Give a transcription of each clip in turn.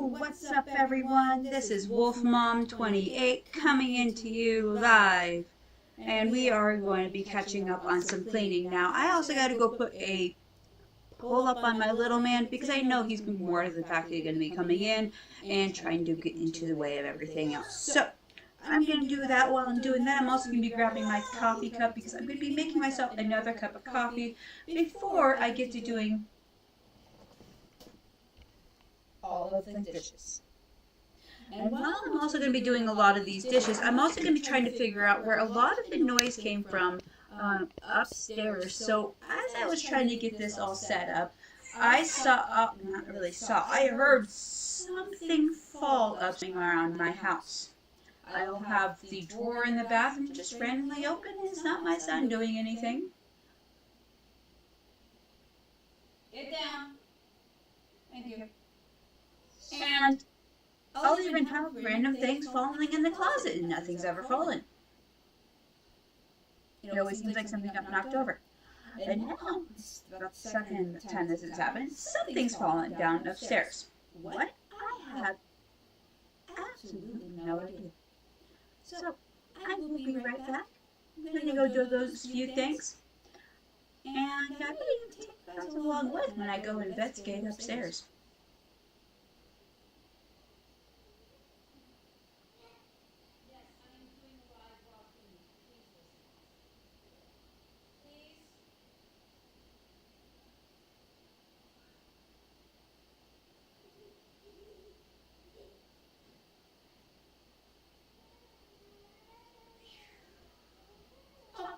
What's up, everyone? This is Wolf Mom 28 coming into you live. And we are going to be catching up on some cleaning now. I also got to go put a pull up on my little man because I know he's been more of the fact that he's going to be coming in and trying to get into the way of everything else. So I'm going to do that. While I'm doing that, I'm also going to be grabbing my coffee cup because I'm going to be making myself another cup of coffee before I get to doing all of the dishes. And while I'm also going to be doing a lot of these dishes, I'm also going to be trying to figure out where a lot of the noise came from upstairs. So as I was trying to get this all set up, I heard something fall up around my house. I'll have the drawer in the bathroom just randomly open. It's not my son doing anything. Get down. Thank you. And I'll even have random things falling in the closet and nothing's ever fallen. It always seems like something got knocked over. And now, it's about the second time this has happened, something's fallen down upstairs. What? I have absolutely no idea. So, I will be right back. I'm going to go do those few things. And I will even take you guys along with when I go investigate upstairs.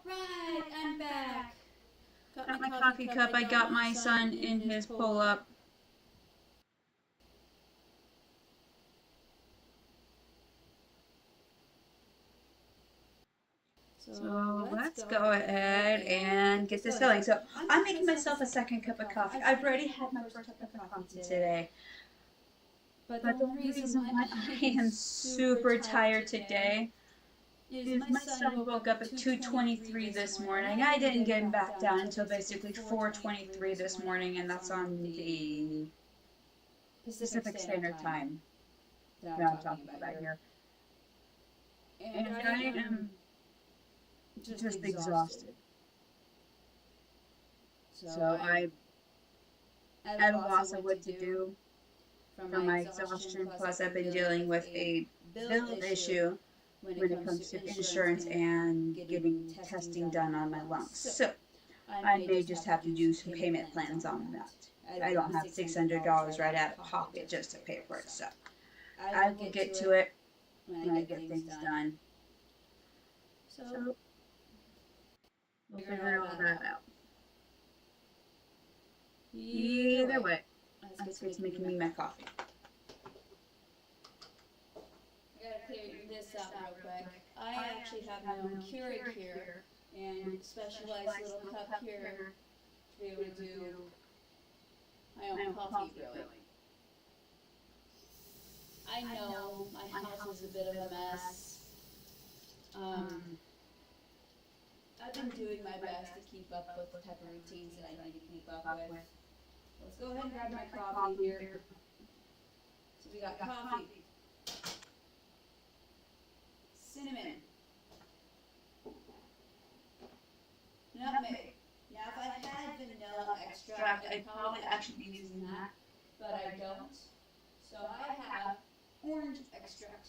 Alright, I'm back. Got my coffee cup. I got my son in his pull-up. So let's go ahead and get this going. So I'm making myself a second cup of coffee. I've already had my first cup of coffee today. But the reason why I am super tired today is my son woke up at 2:23 this morning. I didn't get him back down until basically 4:23 this morning, and that's on the Pacific Standard Time that I'm talking about here. And I am just exhausted. So I'm at a loss of what to do for my exhaustion. Plus, I've been dealing with a bill issue when it comes to insurance and getting testing done on my lungs. So I may just have to do some payment plans on that. I don't have $600 right out of pocket just to pay for it. So I will get to it when I get things done. So we'll figure all that out. Either way, let's get to making me my coffee. I gotta clear this out real quick. I actually have my own Keurig here and specialized little cup here to be able to do my own coffee brewing. I know my house is a bit of a mess. I've been doing my best to keep up with the type of routines that I need to keep up with. Let's go ahead and grab my coffee here. So we got coffee, cinnamon, nutmeg. Now if I had vanilla extract, I'd probably actually be using that, but I don't. So I have orange extract.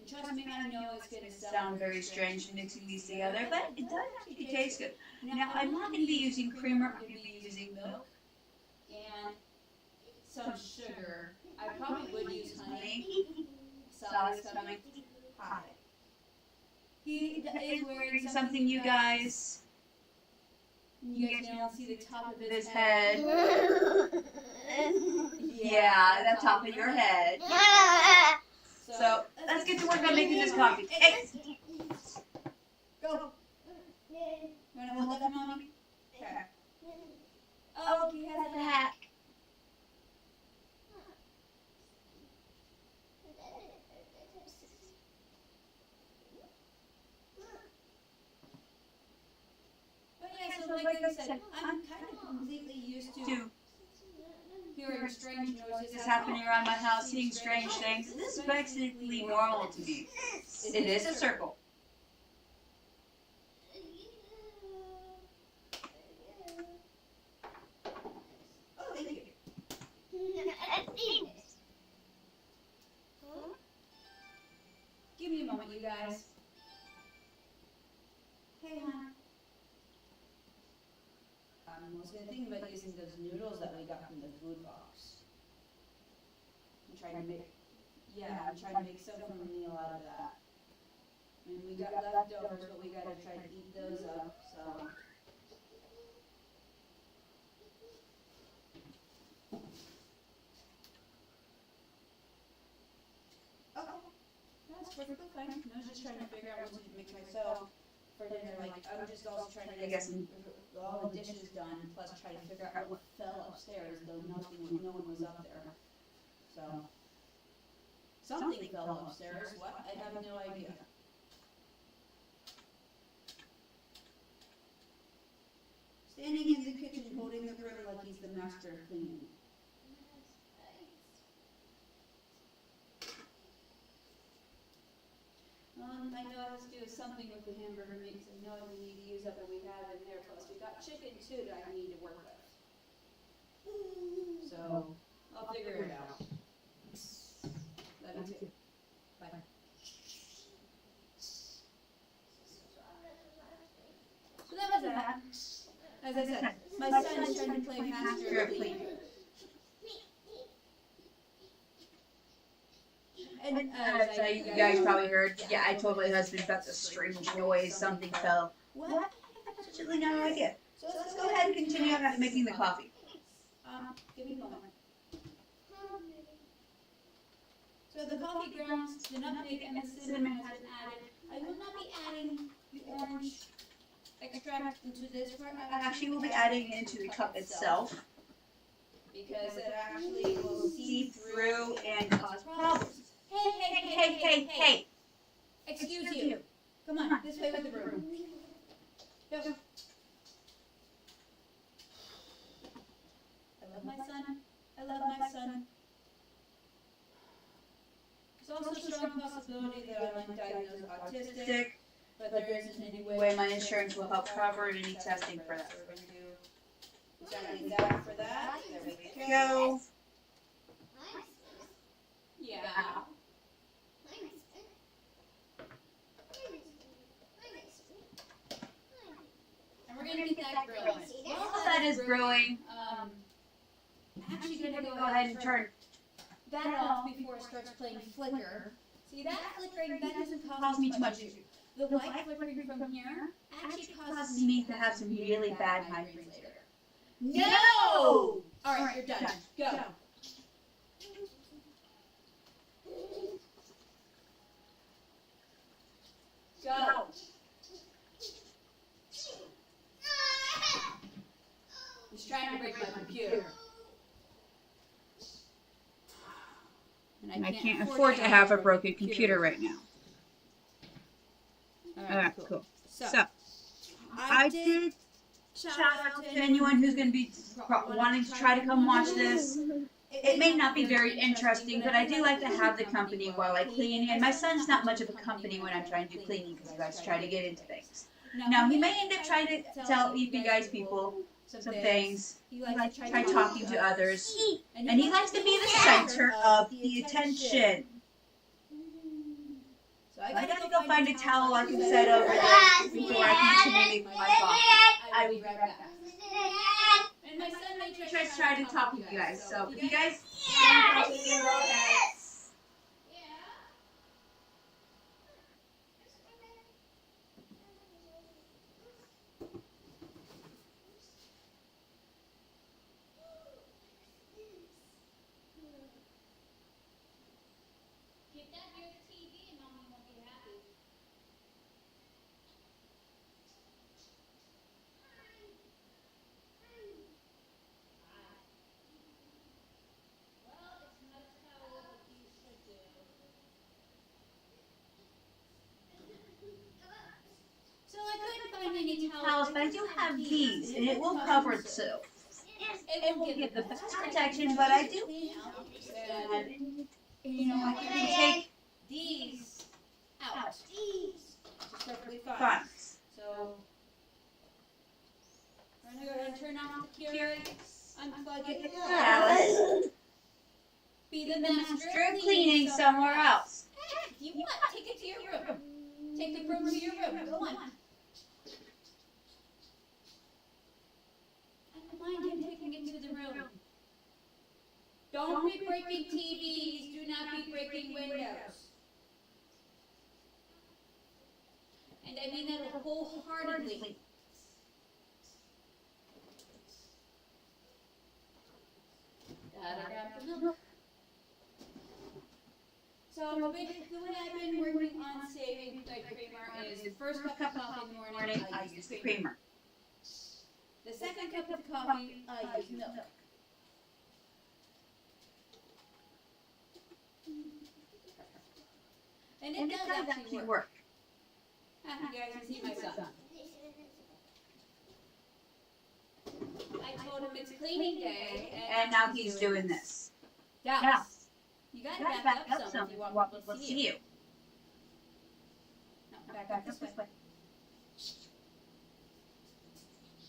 And trust me, I know it's going to Sound very strange mixing these together, but it does actually taste good. Now I'm not going to be using creamer. I'm going to be using milk and some sugar. I probably would use honey. Sally's coming. Hi. He is wearing something, you guys. You guys can see the top of His head. Yeah, the top of your head. So let's get to work on making this coffee. Hey, go. You wanna hold that for mommy? Okay. Oh, he has a hat. But yeah, so like I said, I'm kind of completely used to hearing strange noises This is happening around my house, seeing strange things. This is basically normal to me. It is a circle. Oh, thank you. Give me a moment, you guys. Hey, hon. I was gonna think about using those noodles that we got from the food box. I'm trying to make some from a meal out of that. I mean, we got leftovers, but we gotta try to eat those up, so. That's perfectly fine. I was just trying to figure out what to make myself for dinner. Like, I'm just also trying to get all the dishes done, plus try to figure out what fell upstairs, though no one was up there. So, something fell upstairs. What? I have no idea. Standing in the kitchen, holding the broom like he's the master of cleaning. I know I have to do something with the hamburger meat, because I know we need to use up what we have in there. Plus, we got chicken too that I need to work with. So, I'll figure it out. Love you too. Bye. So that was that. As I said, my son is trying to play master of cleaning. And As you guys probably heard, yeah, I told my husband about the strange noise, something fell. What? I have absolutely no idea. So let's go ahead and continue on making the coffee. Give me a moment. So the coffee grounds, the nutmeg, and the cinnamon has been added. I will not be adding the orange extract into this part. Actually, we'll be adding it into the cup itself. Because it actually will Seep through and cause problems. Hey! Excuse you. Come on, this way with the broom. Go. I love my son. There's also a strong possibility that I'm undiagnosed autistic, but there isn't any way My insurance will help cover any testing for that. So we're going to do exactly that for that. There we Go. Yeah. And we're going to get that growing. While that is brewing, Actually going to go ahead and turn. that off before it starts playing flicker. See, that flickering, that doesn't Cause me too much issue. The white flickering from here actually causes Causes me to have some really bad migraines later. No! Alright, you're done. Go. Go. He's trying to break my computer. And I can't afford to have a broken computer right now. Alright, cool. So, I did shout out to anyone who's going to be wanting to try to come watch this. It may not be very interesting, but I do like to have the company while I clean. And my son's not much of a company when I'm trying to do cleaning because he likes to try to get into things. Now, he may end up trying to tell you guys people some things. He likes to try talking to others. And he likes to be the center of the attention. So I gotta go find a towel I can set over there before I continue making my coffee. I will be right back. And my son may Try to talk to you guys. So if you guys keep that near the TV and Mommy won't be happy. Well, it's not a towel that you should do. So I couldn't find any towels, but I do have these, and it will cover the soap. It won't give the best protection, but I do. And, you know, I can take these out. These. It's perfectly fine. fun. So, I'm going to go ahead and turn off the Keurig. Unplug it. Alice, Be the master master of cleaning somewhere else. Hey, if you want, take it to your room. Take the broom to your room. Go on. I don't mind him taking it to the room. Don't be breaking TVs. Do not be breaking windows. And I mean that wholeheartedly. Gotta grab the milk. So the way I've been working on saving my creamer is the first cup of coffee in the morning, I use the creamer. The second cup of coffee, I use milk. And it does actually work. You guys can see my son. I told him it's cleaning day, And now he's doing this. Dallas, you gotta back up some if you want people to see you. No, back up this way.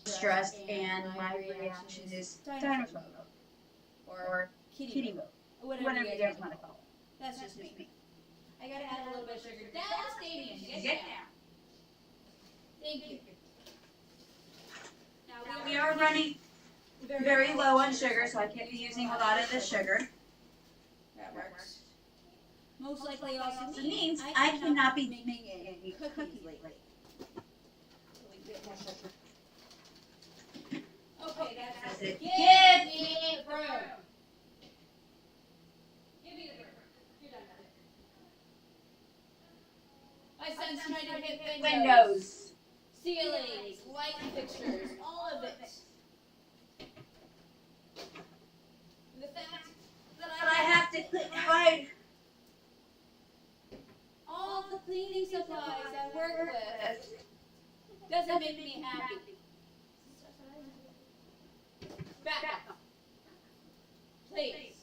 Stressed, and my reaction is dinosaur mode. Or kitty mode. Whatever you guys want to call it. That's just me. I gotta add a little bit of sugar. Dallas, Damien, get down. Thank you. Now We are running very low on sugar, so I can't be using a lot of the sugar. That works. Most likely also It means I cannot be making any cookies lately. Okay, that's it. Give me the broom. Give me the broom. You're done with it. My son's trying to hit Windows. ceilings, light fixtures, all of it. The fact that But I have to hide. all the cleaning supplies I work with doesn't make me happy. Back up. Please.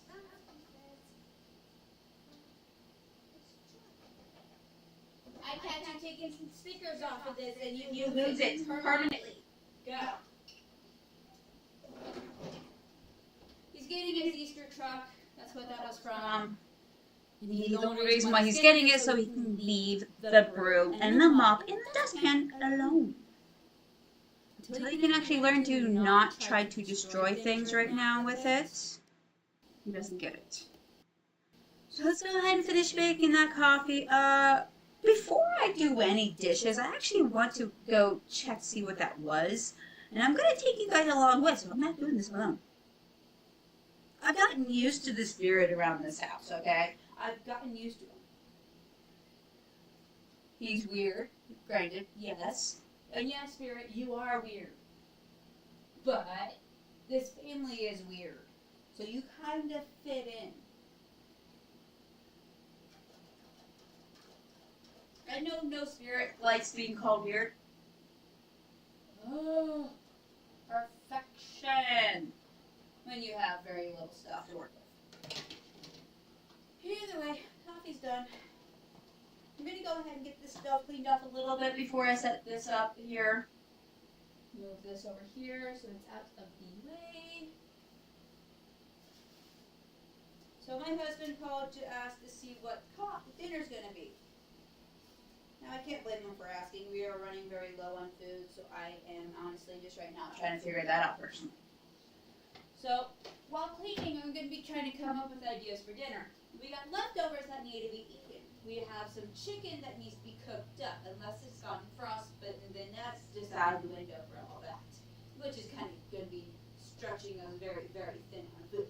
I catch you taking some stickers off of this and you lose it permanently. Go. He's getting his Easter truck. That's what that was from. The only reason why he's getting it so he can leave the broom and the mop in the dustpan alone. Until he can actually learn to not try to destroy things right now with it, he doesn't get it. So let's go ahead and finish making that coffee. Before I do any dishes, I actually want to go check to see what that was. And I'm going to take you guys along with, so I'm not doing this alone. I've gotten used to the spirit around this house, okay? I've gotten used to him. He's weird, granted, yes. And yes, Spirit, you are weird. But this family is weird. So you kind of fit in. I know no spirit likes being called weird. Oh, perfection. When you have very little stuff to work with. Either way, coffee's done. I'm going to go ahead and get this stove cleaned off a little bit before I set this up here. Move this over here so it's out of the way. So my husband called to ask to see what dinner's going to be. Now I can't blame him for asking. We are running very low on food, so I am honestly just right now trying to figure that out personally. So while cleaning, I'm going to be trying to come up with ideas for dinner. We got leftovers that need to be eaten. We have some chicken that needs to be cooked up, unless it's gone frostbitten, and then that's just out of the window for all that. Which is kind of going to be stretching us very, very thin on food.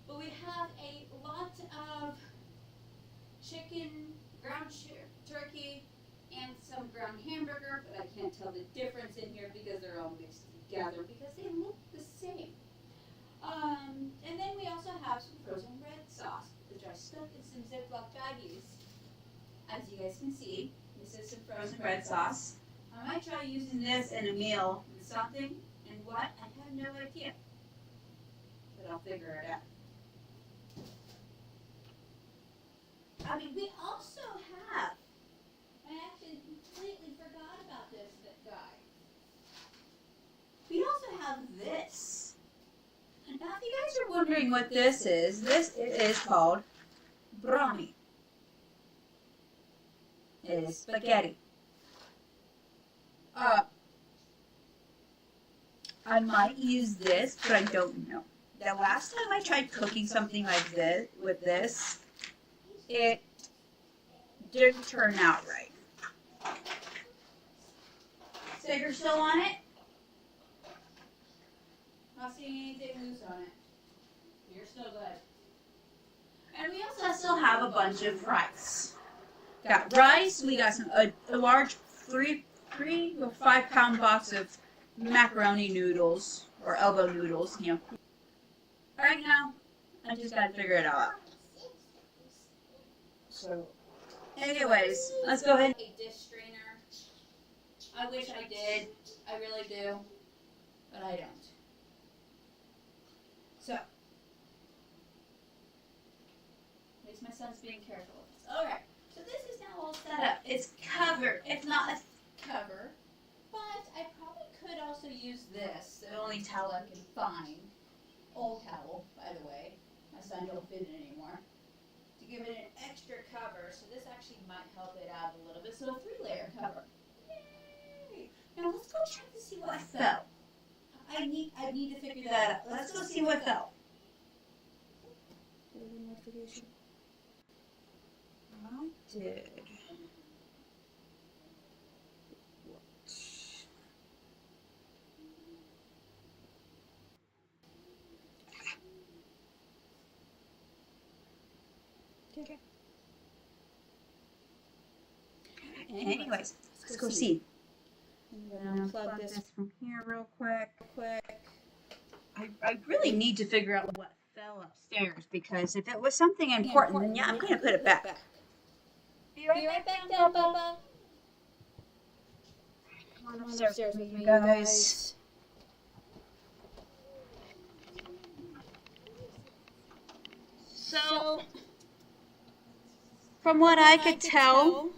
But we have a lot of chicken, ground turkey, and some ground hamburger, but I can't tell the difference in here because they're all mixed together because they look the same. And then we also have some frozen red sauce, which I stuck in some Ziploc baggies. As you guys can see, this is some frozen red sauce. I might try using this in a meal with something, and what? I have no idea. I'll figure it out. I mean, we also have. I actually completely forgot about this guy. We also have this. Now, if you guys are wondering what this is called brahmi. It is spaghetti. I might use this, but I don't know. The last time I tried cooking something like this with this, it didn't turn out right. So you're still on it? Not seeing anything loose on it. You're still good. And we also still have a bunch of rice. Got rice. We got a large 3 or 5 pound box of macaroni noodles or elbow noodles. You know. Right now, I just gotta figure it all out. So, anyways, let's go ahead. A dish strainer. I wish I did. I really do. But I don't. So, at least my son's being careful with this. Alright, so this is now all set up. It's covered. It's not a Cover. But I probably could also use this. The only towel I can find. Old towel, by the way. My son don't fit it anymore. To give it an extra cover. So this actually might help it out a little bit. So a 3-layer cover. Yay! Now let's go check to see what fell. I need to figure that out. Let's go see what fell. I did. Okay. Anyways, let's go see. I'm gonna unplug this from here real quick. I really need to figure out what fell upstairs because if it was something important, then yeah, I'm going to put it back. Be right back now, Bubba. Come on upstairs with me, you guys. So, from what I could tell,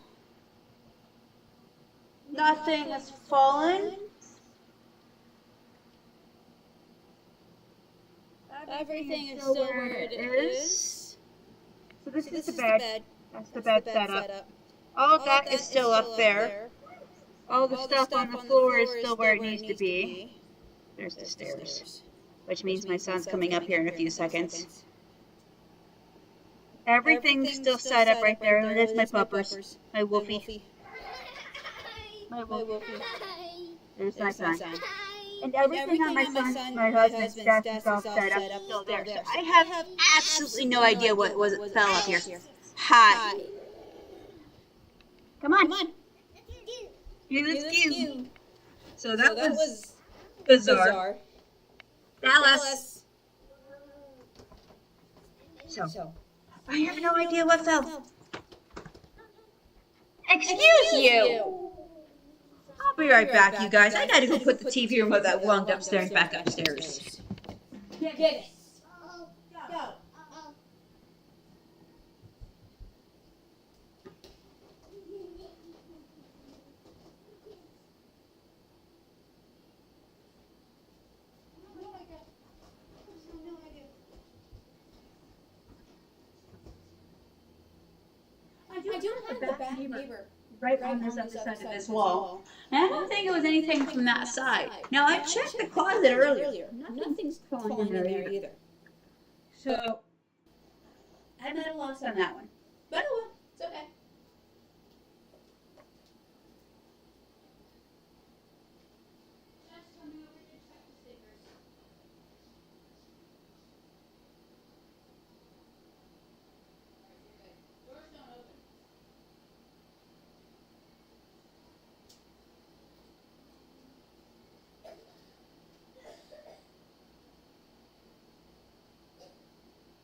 nothing has fallen. Everything is still where it is. So this is the bed. That's the bed setup. All of that is still up there. All the stuff on the floor is still where it needs to be. There's the stairs, which means my son's coming up here in a few seconds. Everything's still set up right there. And there's my puppers. My Wolfie. My Wolfie. There's my son. And everything on my husband's desk is all set up still there. So I have absolutely no idea what fell up here. Hi. Come on. You're the cute. So that was bizarre. Dallas. So, I have no idea what fell. Excuse you. I'll be right back, you guys. I gotta go put the TV remote that belonged upstairs back upstairs. Get it. Go. I do have the back neighbor Right on this other side of this wall. And I don't think it was anything from that side. Now, I checked the closet earlier. Nothing's falling in there either. So, I'm at a loss on that one. But oh well, it's okay.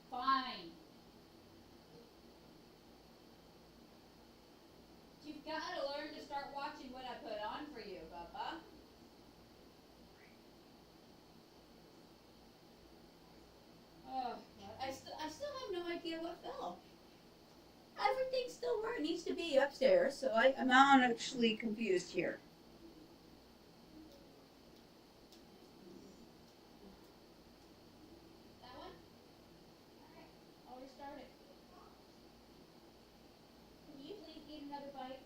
Fine. You've got to learn to start watching what I put on for you, Bubba. idea what fell. Everything's still where it needs to be upstairs, so I'm not actually confused here. That one? Alright, I'll restart it. Can you please eat another bite?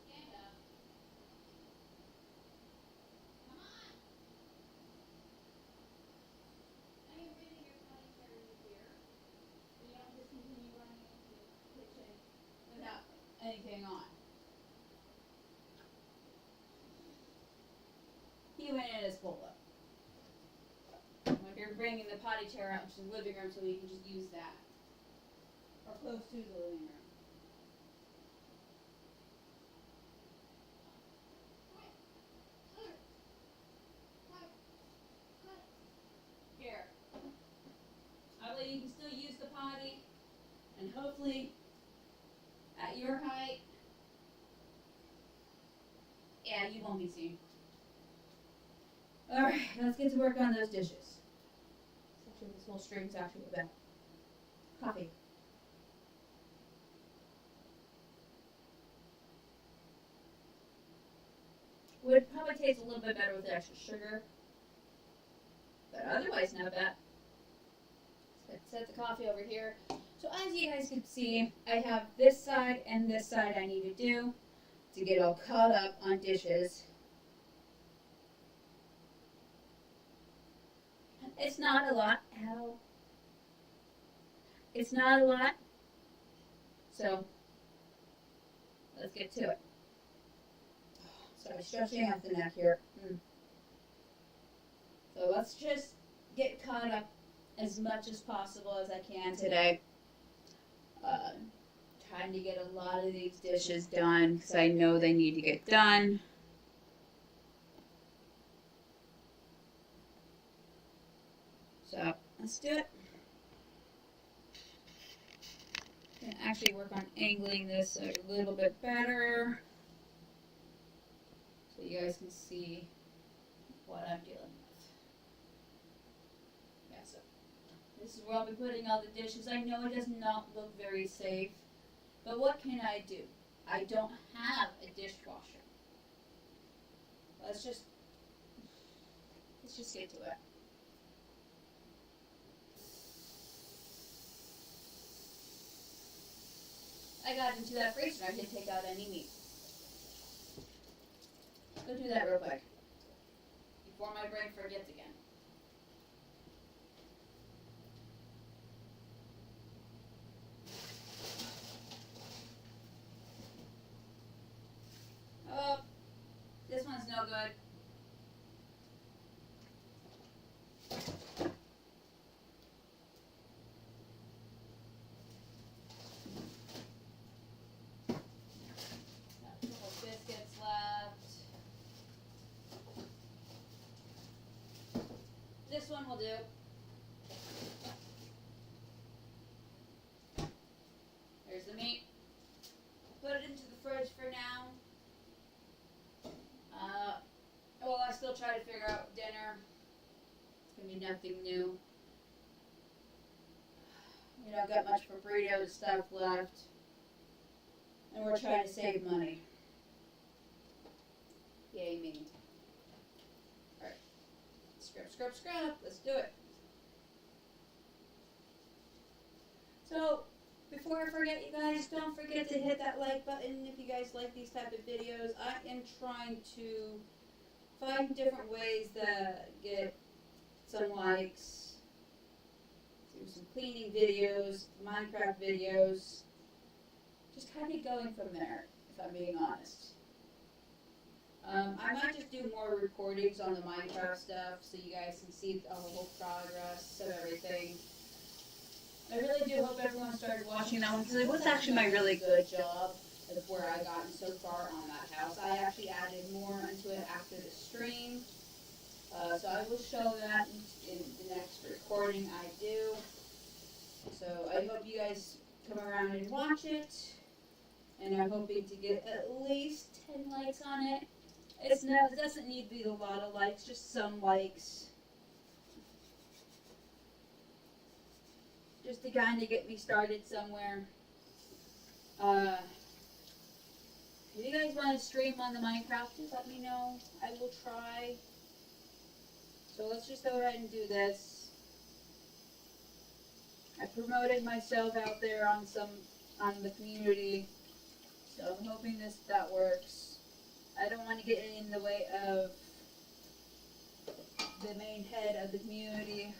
Stand up. Come on. I am reading your potty training here. So you don't just continue running into the kitchen without anything on. He went in his polo. Like you're bringing the potty chair out to the living room so you can just use that. Or close to the living room. Here. I believe you can still use the potty, and hopefully, at your height, yeah, you won't be seen. Alright, let's get to work on those dishes. Actually, this whole string's actually about coffee. Would probably taste a little bit better with the extra sugar, but otherwise not bad. Let's set the coffee over here. So as you guys can see, I have this side and this side I need to do to get all caught up on dishes. It's not a lot. Ow. It's not a lot. So let's get to it. Sorry, stretching out the neck here. So let's just get caught up as much as possible as I can today. Trying to get a lot of these dishes done because I know they need to get done. So let's do it. And actually work on angling this a little bit better so you guys can see what I'm dealing with. Yeah, so this is where I'll be putting all the dishes. I know it does not look very safe, but what can I do? I don't have a dishwasher. Let's just get to it. I got into that freezer. I didn't take out any meat. Go do that real quick before my brain forgets again. Oh, this one's no good. Got a couple biscuits left. This one will do. There's the meat. Put it into the fridge for now. Well, I still try to figure out dinner. It's gonna be nothing new. We don't got much for burrito stuff left. And we're trying to save money. Yay me. Alright. Scrub, scrub, scrub. Let's do it. So, before I forget, you guys, don't forget to hit that like button if you guys like these type of videos. I am trying to find different ways that get some likes. Do some cleaning videos, Minecraft videos. Just kind of going from there, if I'm being honest. I might just do more recordings on the Minecraft stuff so you guys can see the whole progress of everything. I really do hope everyone started watching that one because it was actually my really good job of where I gotten so far on that house. I actually added more into it after the stream. So I will show that in the next recording I do. So I hope you guys come around and watch it. And I'm hoping to get at least 10 likes on it. It doesn't need to be a lot of likes, just some likes. Just to kind of get me started somewhere. If you guys want to stream on the Minecraft, just let me know. I will try. So let's just go ahead and do this. I promoted myself out there on the community, so I'm hoping that works. I don't want to get in the way of the main head of the community.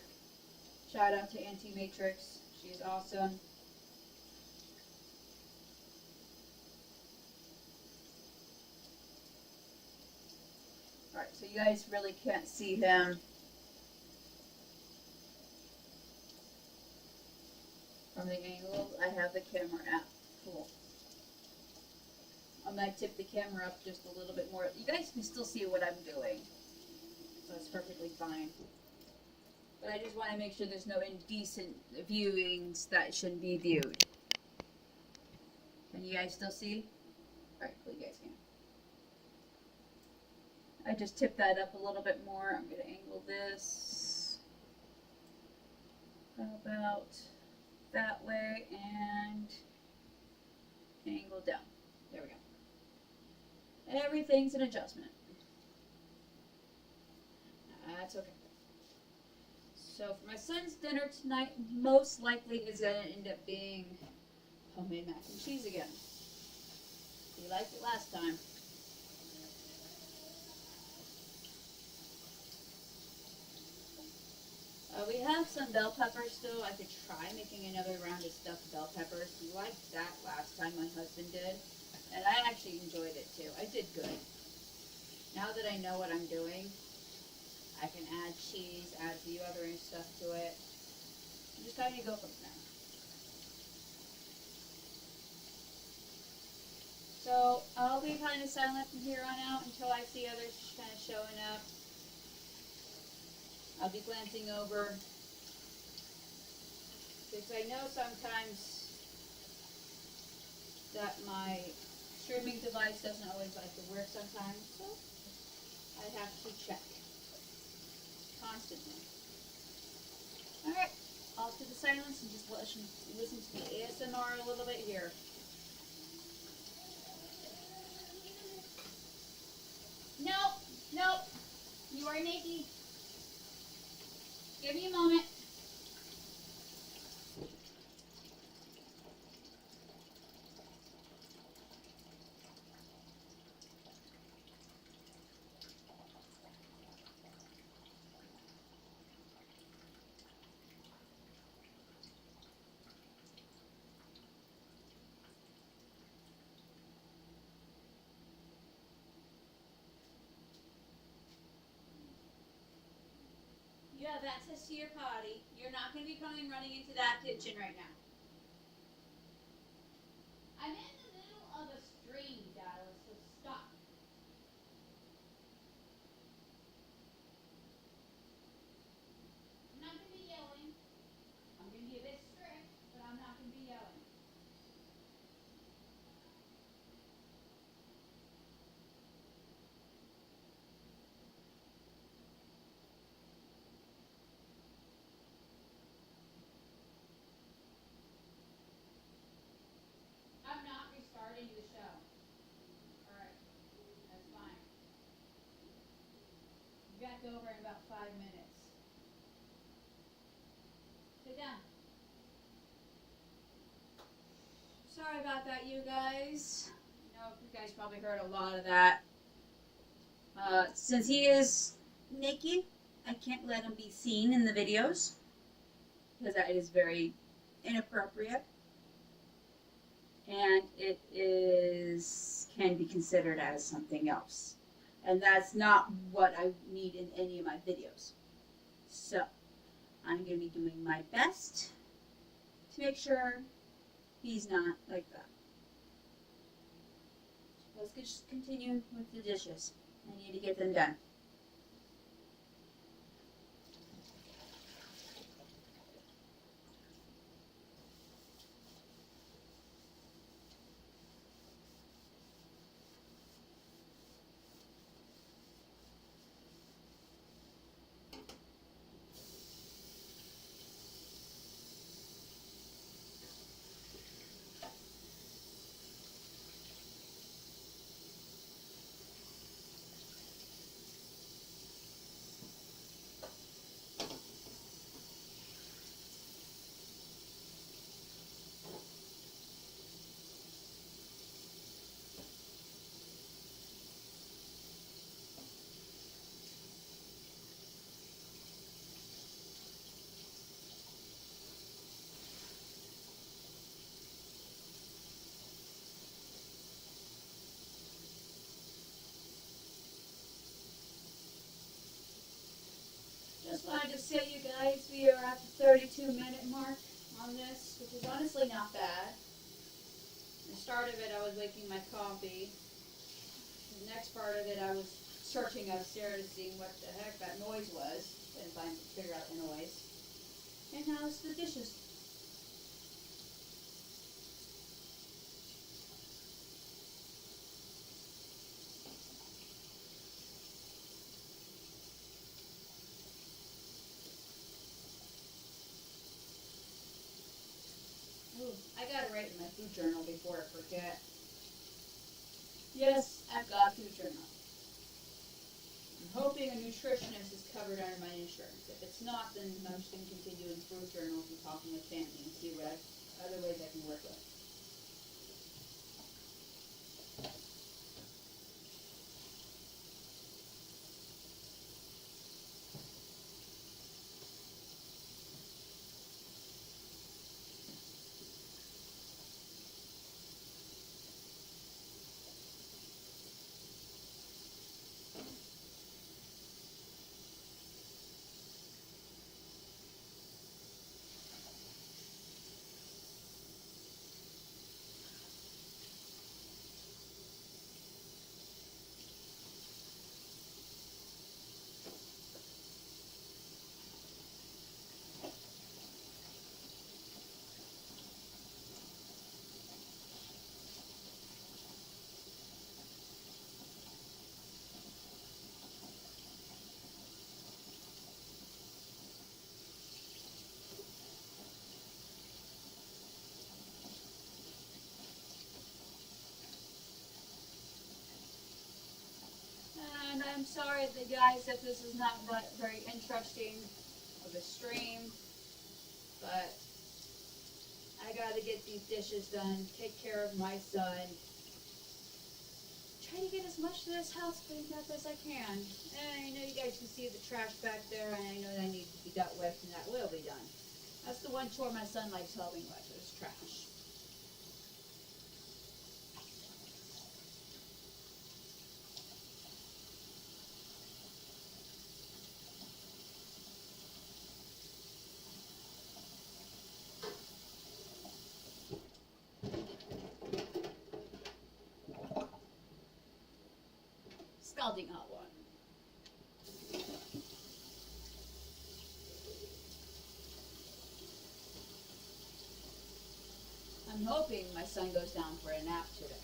Shout out to Auntie Matrix. She's awesome. Alright, so you guys really can't see him. From the angle, I have the camera app full. I might tip the camera up just a little bit more. You guys can still see what I'm doing, so it's perfectly fine. But I just want to make sure there's no indecent viewings that shouldn't be viewed. Can you guys still see? Alright, cool, you guys can. I just tipped that up a little bit more. I'm going to angle this. How about that way and angle down. There we go. And everything's an adjustment. That's okay. So for my son's dinner tonight, most likely is going to end up being homemade mac and cheese again. He liked it last time. We have some bell peppers still. I could try making another round of stuffed bell peppers. We liked that last time my husband did. And I actually enjoyed it too. I did good. Now that I know what I'm doing, I can add cheese, add a few other stuff to it. And just kind of go from there. So I'll be kind of silent from here on out until I see others kind of showing up. I'll be glancing over, because I know sometimes that my streaming device doesn't always like to work sometimes, so I have to check constantly. Alright, off to the silence and just listen to the ASMR a little bit here. Nope, you are naked. Give me a moment. You have access to your potty. You're not going to be coming running into that kitchen right now. I'm in the middle of a stream, Dallas, so stop. I'm not going to be yelling. I'm going to be a bit strict, but I'm not going to be yelling. I'm not restarting the show. Alright, that's fine. You got to go over in about 5 minutes. Sit down. Sorry about that, you guys. I know you guys probably heard a lot of that. Since he is naked, I can't let him be seen in the videos, because that is very inappropriate. And it can be considered as something else. And that's not what I need in any of my videos. So, I'm going to be doing my best to make sure he's not like that. Let's just continue with the dishes. I need to get them done. just wanted to say, you guys, we are at the 32-minute mark on this, which is honestly not bad. The start of it, I was making my coffee. The next part of it, I was searching upstairs to see what the heck that noise was, and figure out the noise. And now it's the dishes. Ooh, I gotta write in my food journal before I forget. Yes, I've got a food journal. I'm hoping a nutritionist is covered under my insurance. If it's not, then I'm just going to continue in food journals and talking with family and see what other ways I can work with. And I'm sorry, guys, if this is not very interesting of a stream, but I gotta get these dishes done, take care of my son, try to get as much of this house cleaned up as I can. And I know you guys can see the trash back there, and I know that needs to be dealt with, and that will be done. That's the one chore my son likes helping with, is trash. Scalding hot water. I'm hoping my son goes down for a nap today.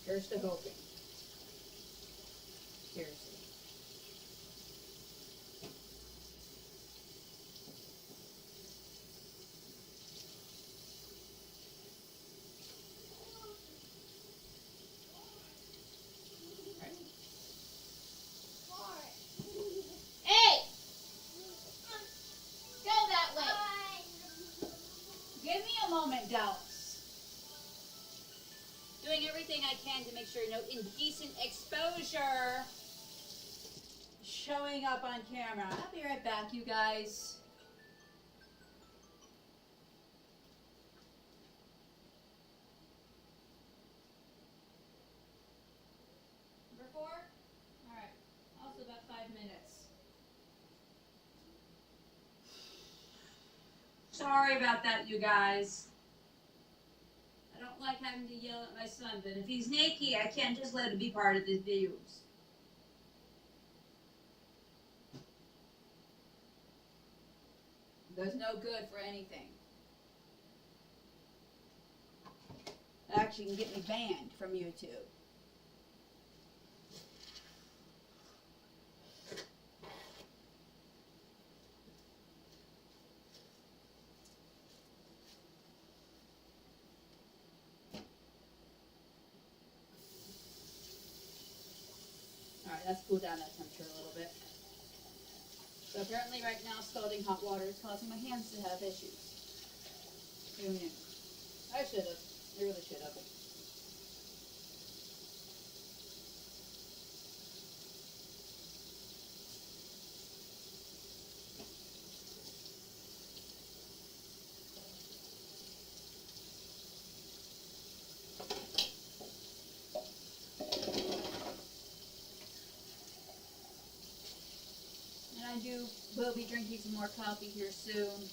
Here's to hoping. Seriously. Hey! Go that way! Give me a moment, Dallas. Doing everything I can to make sure no indecent exposure showing up on camera. I'll be right back, you guys. Number 4? Alright. Also about 5 minutes. Sorry about that, you guys. I don't like having to yell at my son, but if he's naked, I can't just let him be part of the videos. Does no good for anything. It actually can get me banned from YouTube. Alright, let's cool down that temperature a little bit. So apparently right now scalding hot water is causing my hands to have issues. Who knew? I should have. I really should have. I will be drinking some more coffee here soon.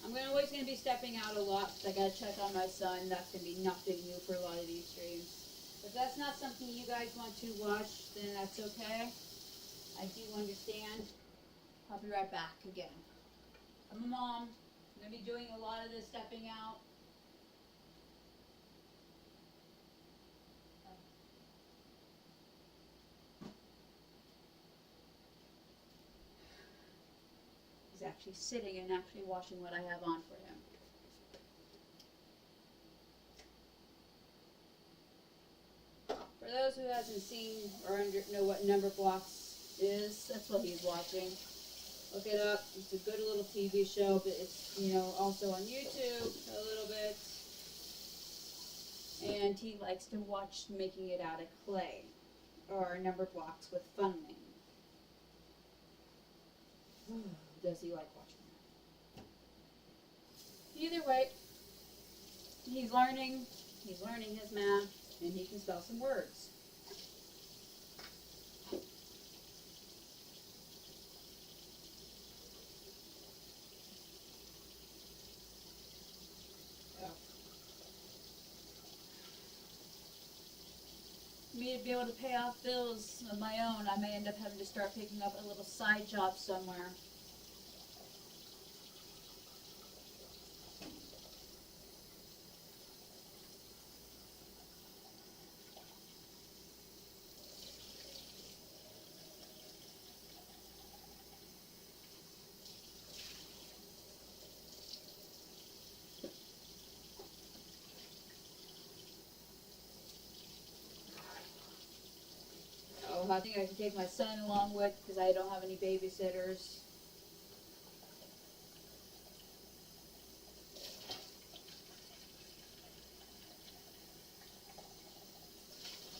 I'm always going to be stepping out a lot because I got to check on my son. That's going to be nothing new for a lot of these streams. If that's not something you guys want to watch, then that's okay. I do understand. I'll be right back again. I'm a mom. I'm going to be doing a lot of this stepping out. He's actually sitting and actually watching what I have on for him. For those who hasn't seen or know what Numberblocks is, that's what he's watching. Look it up. It's a good little TV show, but it's, also on YouTube a little bit. And he likes to watch making it out of clay or Numberblocks with funneling. Does he like watching that? Either way, he's learning his math, and he can spell some words. Me to be able to pay off bills of my own, I may end up having to start picking up a little side job somewhere. I think I can take my son along with because I don't have any babysitters.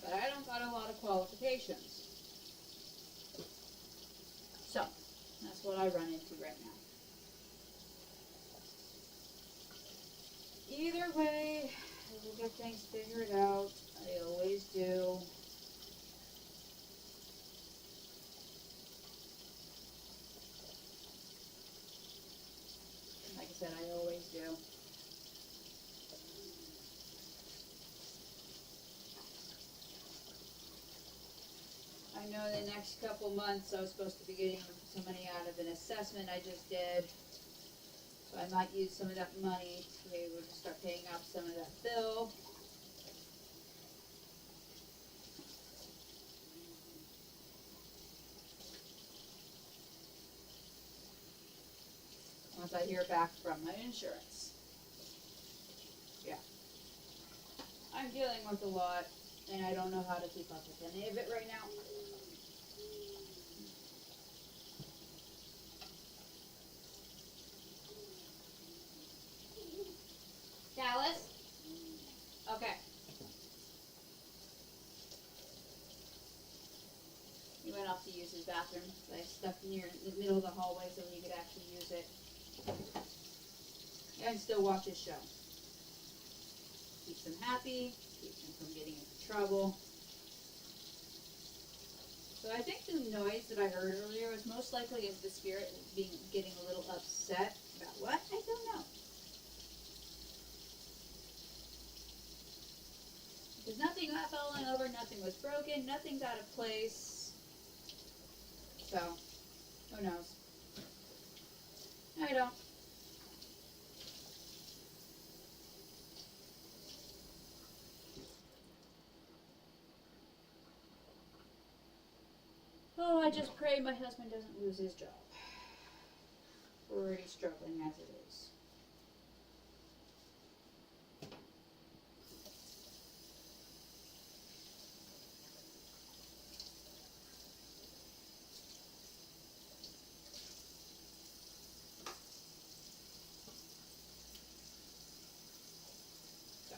But I don't got a lot of qualifications. So, that's what I run into right now. Either way, I will get things figured out. I always do. That I always do. I know the next couple months I was supposed to be getting some money out of an assessment I just did. So I might use some of that money to be able to start paying off some of that bill. Once I hear back from my insurance. Yeah. I'm dealing with a lot, and I don't know how to keep up with any of it right now. Dallas? Okay. He went off to use his bathroom. So I stuck near the middle of the hallway so he could actually use it. And still watch his show. Keeps him happy, keeps him from getting into trouble. So I think the noise that I heard earlier was most likely is the spirit getting a little upset about what? I don't know. Because nothing got fallen over, nothing was broken, nothing's out of place. So, who knows? I don't. Oh, I just pray my husband doesn't lose his job. We're already struggling as it is. So,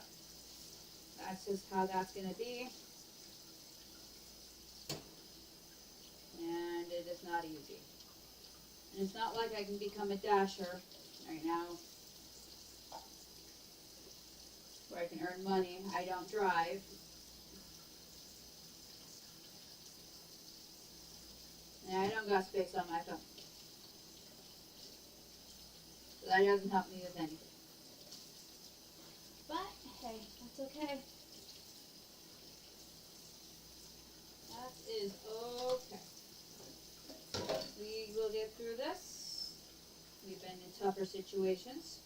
that's just how that's going to be. And it is not easy. And it's not like I can become a dasher right now, where I can earn money. I don't drive. And I don't got space on my phone. So that doesn't help me with anything. But, hey, that's okay. That is okay. We will get through this. We've been in tougher situations.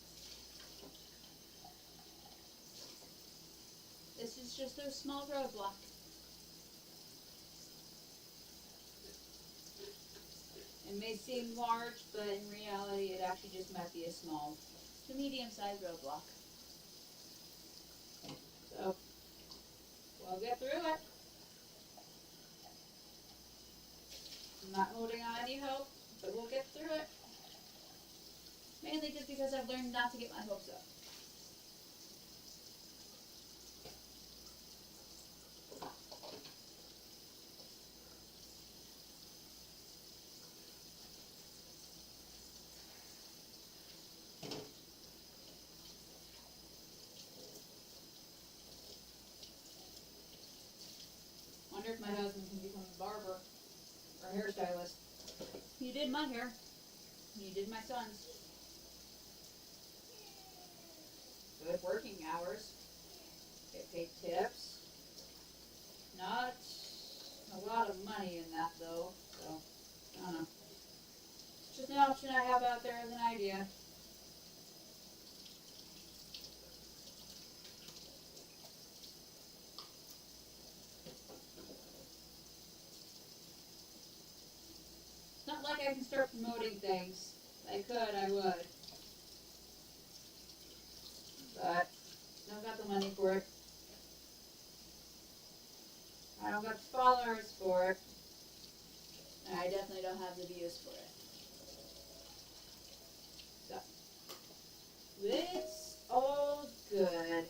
This is just a small roadblock. It may seem large, but in reality it actually just might be a small to medium-sized roadblock. So, we'll get through it. I'm not holding on any hope, but we'll get through it. Mainly just because I've learned not to get my hopes up. Wonder if my husband can become a barber or hairstylist. He did my hair. He did my son's. Good working hours. Get paid tips. Not a lot of money in that though, so I don't know. It's just an option I have out there as an idea. It's not like I can start promoting things. If I could, I would. But I don't got the money for it. I don't got the followers for it. And I definitely don't have the views for it. So, it's all good.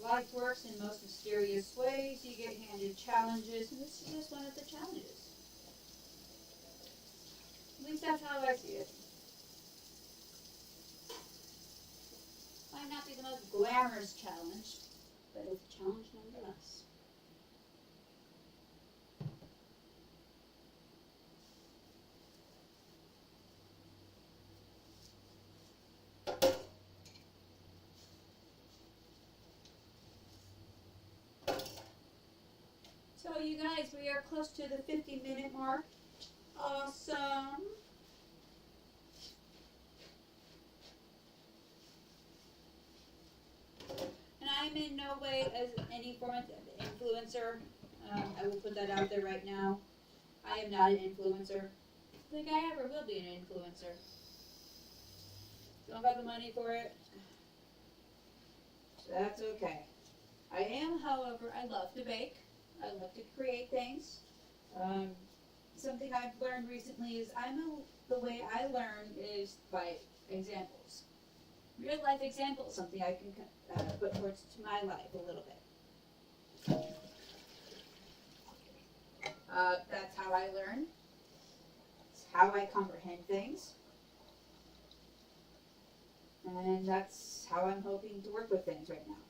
Life works in most mysterious ways. You get handed challenges, and this is just one of the challenges. At least that's how I see it. Might not be the most glamorous challenge, but it's a challenge nonetheless. So you guys, we are close to the 50-minute mark. Awesome. And I'm in no way as any form of influencer. I will put that out there right now. I am not an influencer. I think I ever will be an influencer. Don't got the money for it. So that's okay. I am, however, I love to bake. I love to create things. Something I've learned recently is the way I learn is by examples. Real life examples, something I can put towards to my life a little bit. That's how I learn. It's how I comprehend things. And that's how I'm hoping to work with things right now.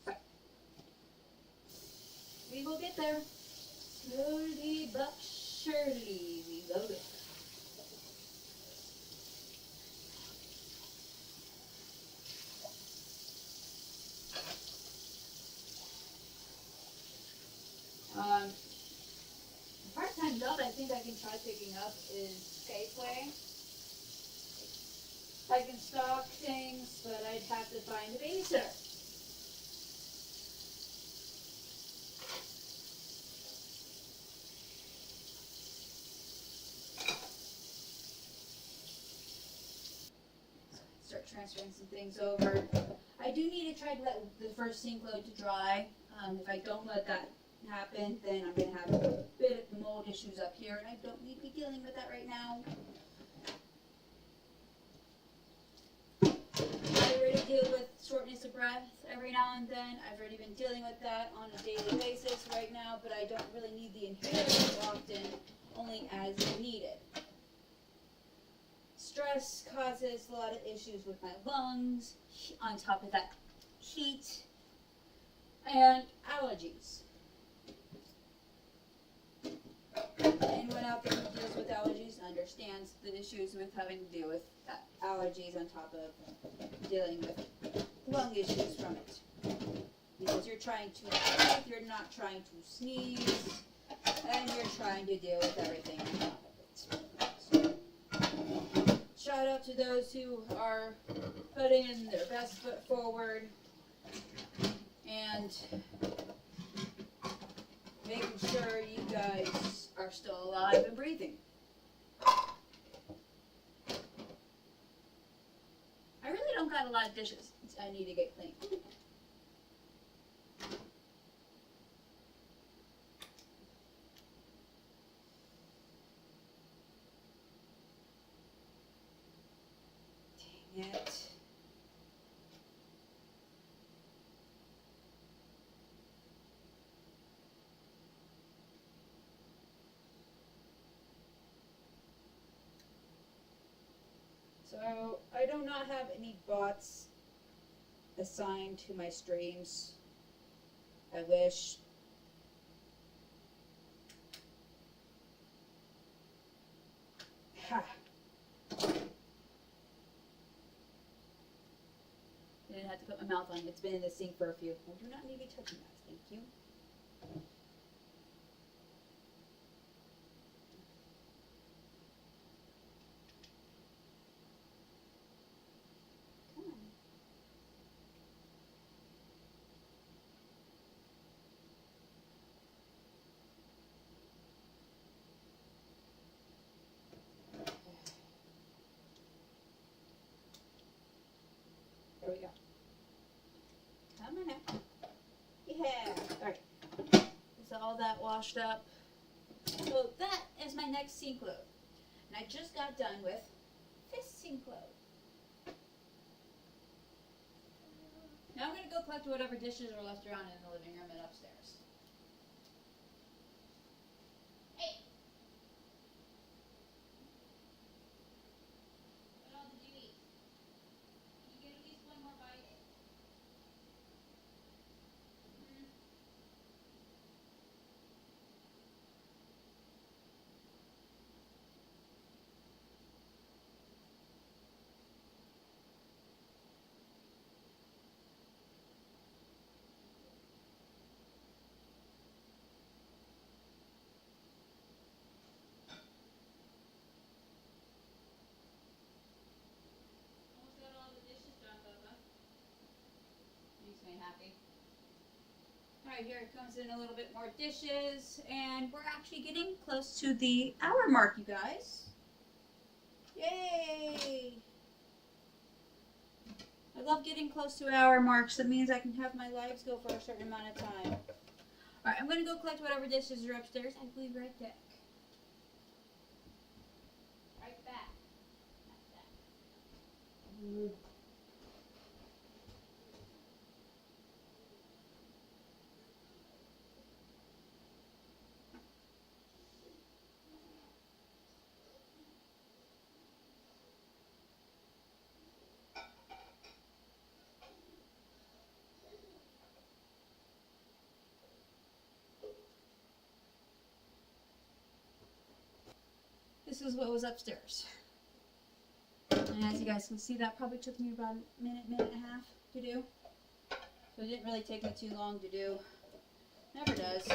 So, we will get there. Slowly but surely we will get there. A part-time job I think I can try picking up is Safeway. I can stock things, but I'd have to find a babysitter. Start transferring some things over. I do need to try to let the first sink load to dry. If I don't let that happen, then I'm going to have a bit of mold issues up here, and I don't need to be dealing with that right now. I already deal with shortness of breath every now and then. I've already been dealing with that on a daily basis right now, but I don't really need the inhaler as often, only as needed. Stress causes a lot of issues with my lungs, on top of that, heat, and allergies. Anyone out there who deals with allergies understands the issues with having to deal with allergies on top of dealing with lung issues from it. Because you're trying to breathe, you're not trying to sneeze, and you're trying to deal with everything on top of it. So, shout out to those who are putting in their best foot forward and making sure you guys are still alive and breathing. I really don't got a lot of dishes I need to get clean. Dang it. So, I do not have any bots assigned to my streams. I wish. Ha! I didn't have to put my mouth on it. It's been in the sink for a few. I do not need to be touching that. Thank you. Come on. There we go. Come on now. Yeah. Alright. So all that washed up. So that is my next sink load. And I just got done with this sink load. Now I'm going to go collect whatever dishes are left around in the living room and upstairs. Hey! What all did you eat? Did you get at least one more bite? Almost got all the dishes done, Bubba. Makes me happy. Alright, here it comes in a little bit more dishes, and we're actually getting close to the hour mark, you guys. Yay! I love getting close to hour marks. That means I can have my lives go for a certain amount of time. Alright, I'm gonna go collect whatever dishes are upstairs. I will be right back. Right back. Not back. This is what was upstairs. And as you guys can see, that probably took me about a minute and a half to do. So it didn't really take me too long to do. Never does.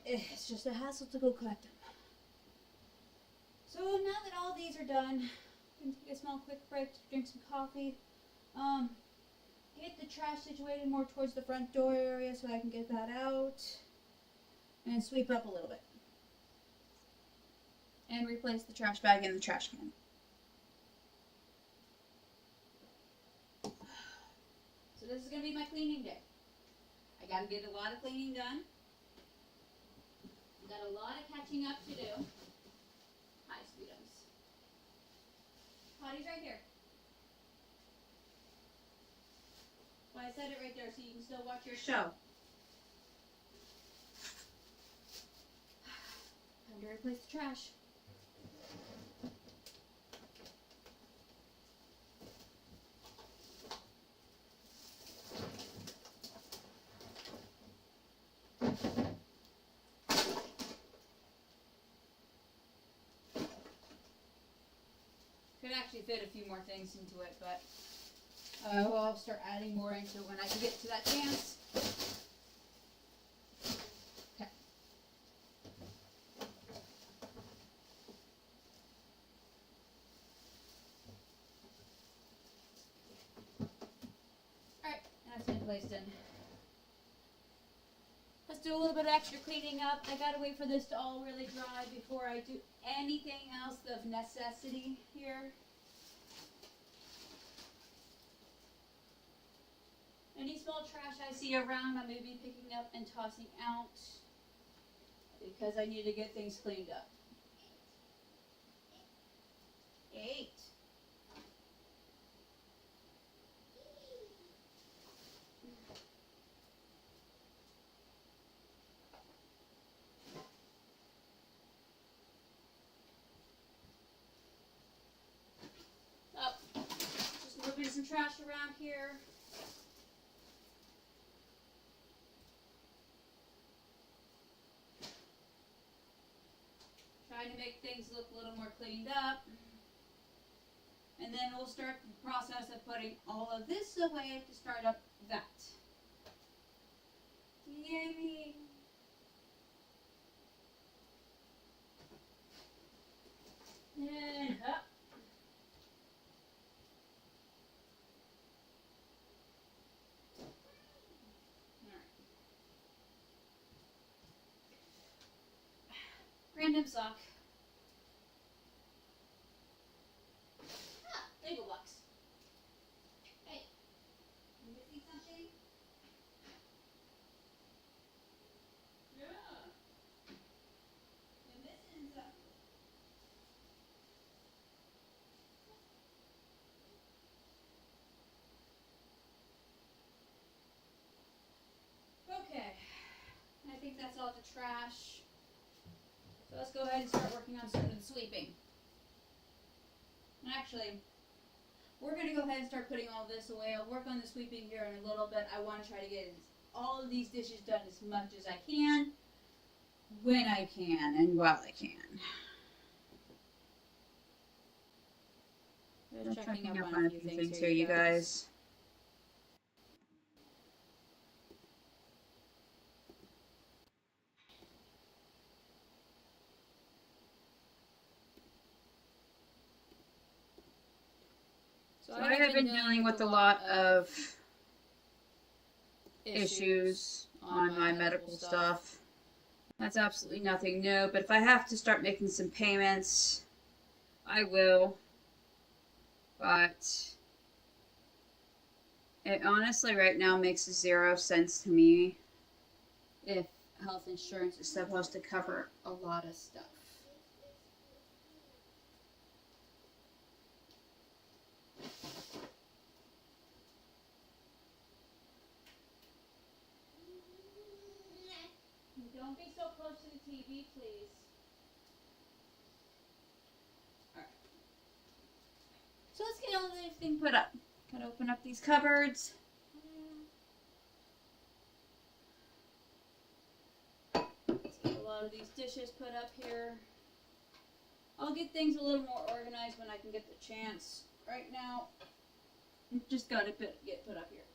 It's just a hassle to go collect them. So now that all these are done, I'm going to take a small quick break to drink some coffee. Get the trash situated more towards the front door area so I can get that out. And sweep up a little bit. And replace the trash bag in the trash can. So this is going to be my cleaning day. I got to get a lot of cleaning done. Got a lot of catching up to do. Hi, sweetums. Potty's right here. set it right there so you can still watch your show. Show. Time to replace the trash. Could actually fit a few more things into it, but I'll start adding more into it when I can get to that chance. Okay. Alright, that's been placed in. Let's do a little bit of extra cleaning up. I gotta wait for this to all really dry before I do anything else of necessity here. Any small trash I see around, I may be picking up and tossing out because I need to get things cleaned up. 8. Up. Just moving some trash around here. Trying to make things look a little more cleaned up. And then we'll start the process of putting all of this away to start up that. Yay! And up. Random sock. Ah, Lego blocks. Hey, you missing something? Yeah. You're missing something. Okay. I think that's all the trash. So let's go ahead and start working on some of the sweeping. Actually, we're going to go ahead and start putting all this away. I'll work on the sweeping here in a little bit. I want to try to get all of these dishes done as much as I can, when I can, and while I can. Just checking up on a few things here, you guys. So I have been dealing with a lot of issues on my medical stuff. That's absolutely nothing new, but if I have to start making some payments, I will. But it honestly right now makes 0 sense to me if health insurance is supposed to cover a lot of stuff. Don't be so close to the TV, please. Alright. So let's get all this thing put up. Gotta open up these cupboards. Let's get a lot of these dishes put up here. I'll get things a little more organized when I can get the chance. Right now, just gotta get put up here.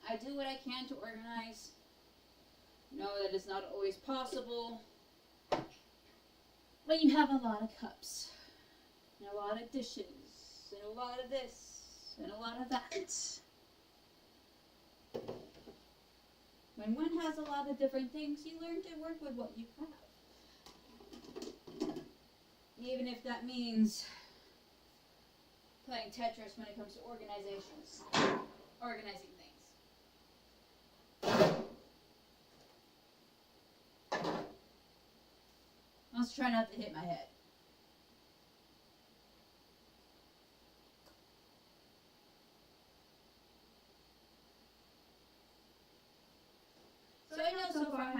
I do what I can to organize. Know that it's not always possible, but you have a lot of cups, and a lot of dishes, and a lot of this, and a lot of that. When one has a lot of different things, you learn to work with what you have. Even if that means playing Tetris when it comes to organizing things. Let's try not to hit my head.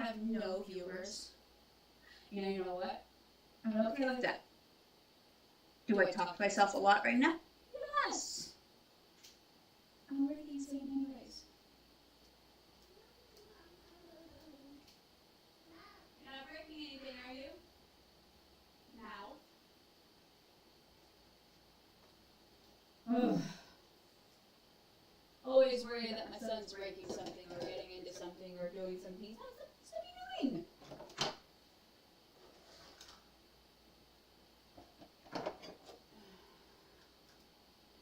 have no viewers. And you know what? I'm okay with that. Do I talk to myself a lot right now? Yes. I'm already insane anyways. You're not breaking anything, are you? Now. Always worry that my son's breaking something or getting into something or doing something he's not supposed to be doing.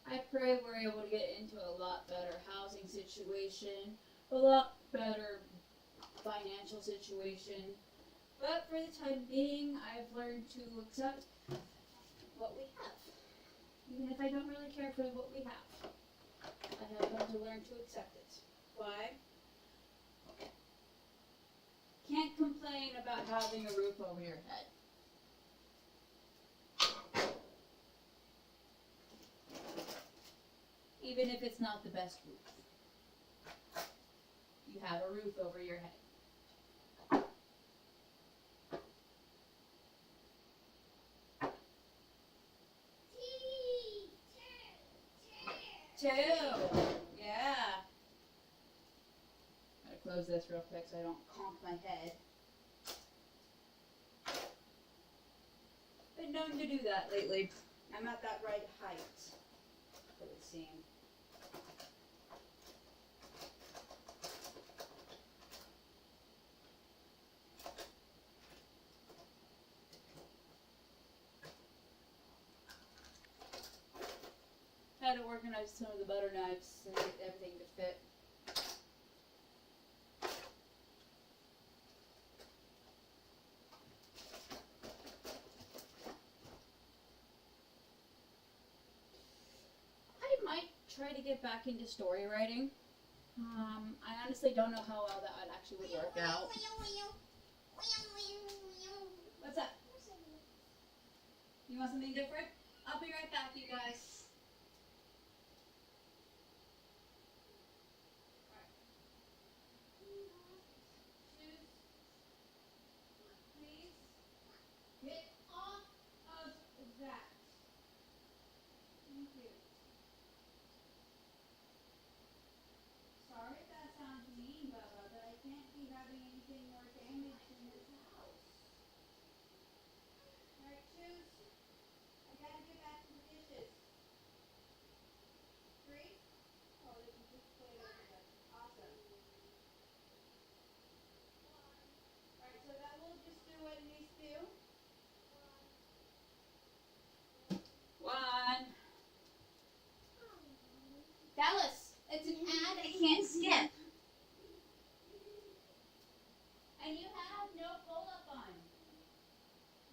I pray we're able to get into a lot better housing situation, a lot better financial situation. But for the time being, I've learned to accept what we have. Even if I don't really care for what we have, I have had to learn to accept it. Why? Can't complain about having a roof over your head. Even if it's not the best roof. You have a roof over your head. Two. Yeah. Gotta close this real quick so I don't conk my head. Been known to do that lately. I'm at that right height, it would seem. Had to organize some of the butter knives and get everything to fit. I might try to get back into story writing. I honestly don't know how well that actually would work out. What's up? You want something different? I'll be right back, you guys. Sorry if that sounds mean, Bubba, but I can't be having anything more damaged in this house. Alright, choose. I gotta get back to the dishes. 3? Oh, they can just play it over there. Awesome. Alright, so that will just do what it needs to do. 1. Dallas, it's an ad I can't skip. And you have no pull-up on.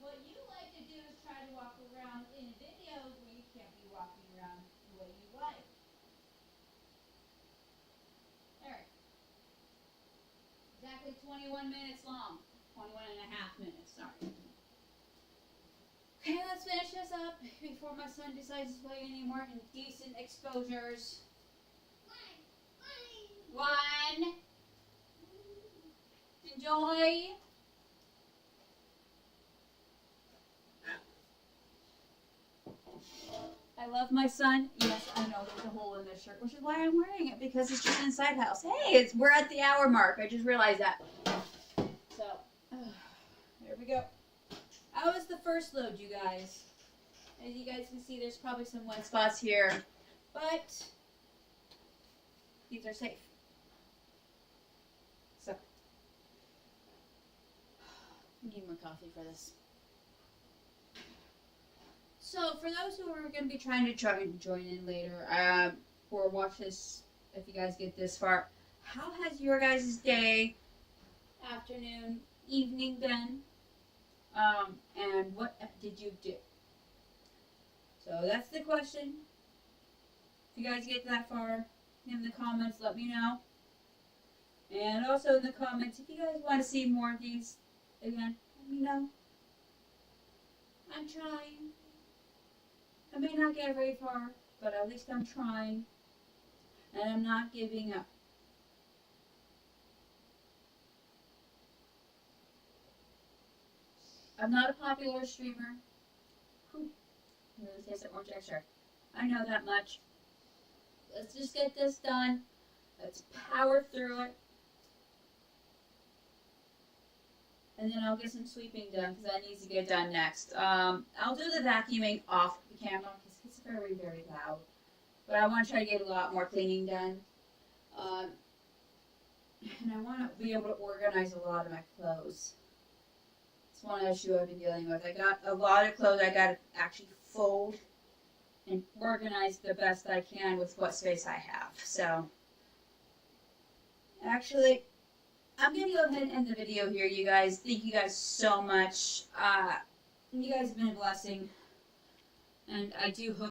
What you like to do is try to walk around in videos where you can't be walking around the way you like. There. Exactly 21 minutes long. 21 and a half minutes, sorry. Okay, let's finish this up before my son decides to play any more indecent exposures. 1. Enjoy. I love my son. Yes, I know there's a hole in this shirt, which is why I'm wearing it, because it's just inside house. Hey, we're at the hour mark. I just realized that. So, there we go. That was the first load, you guys. As you guys can see, there's probably some wet spots here, but these are safe. So, I need more coffee for this. So, for those who are going to be trying to join in later, or watch this, if you guys get this far, how has your guys' day, afternoon, evening been? And what did you do? So that's the question. If you guys get that far, in the comments, let me know. And also in the comments, if you guys want to see more of these, again, let me know. I'm trying. I may not get very far, but at least I'm trying. And I'm not giving up. I'm not a popular streamer. Whew. Really tastes like orange extra. I know that much. Let's just get this done. Let's power through it. And then I'll get some sweeping done because that needs to get done next. I'll do the vacuuming off the camera because it's very, very loud. But I want to try to get a lot more cleaning done. And I want to be able to organize a lot of my clothes. It's one issue I've been dealing with. I got a lot of clothes I got to actually fold and organize the best I can with what space I have. So, actually, I'm going to go ahead and end the video here, you guys. Thank you guys so much. You guys have been a blessing. And I do hope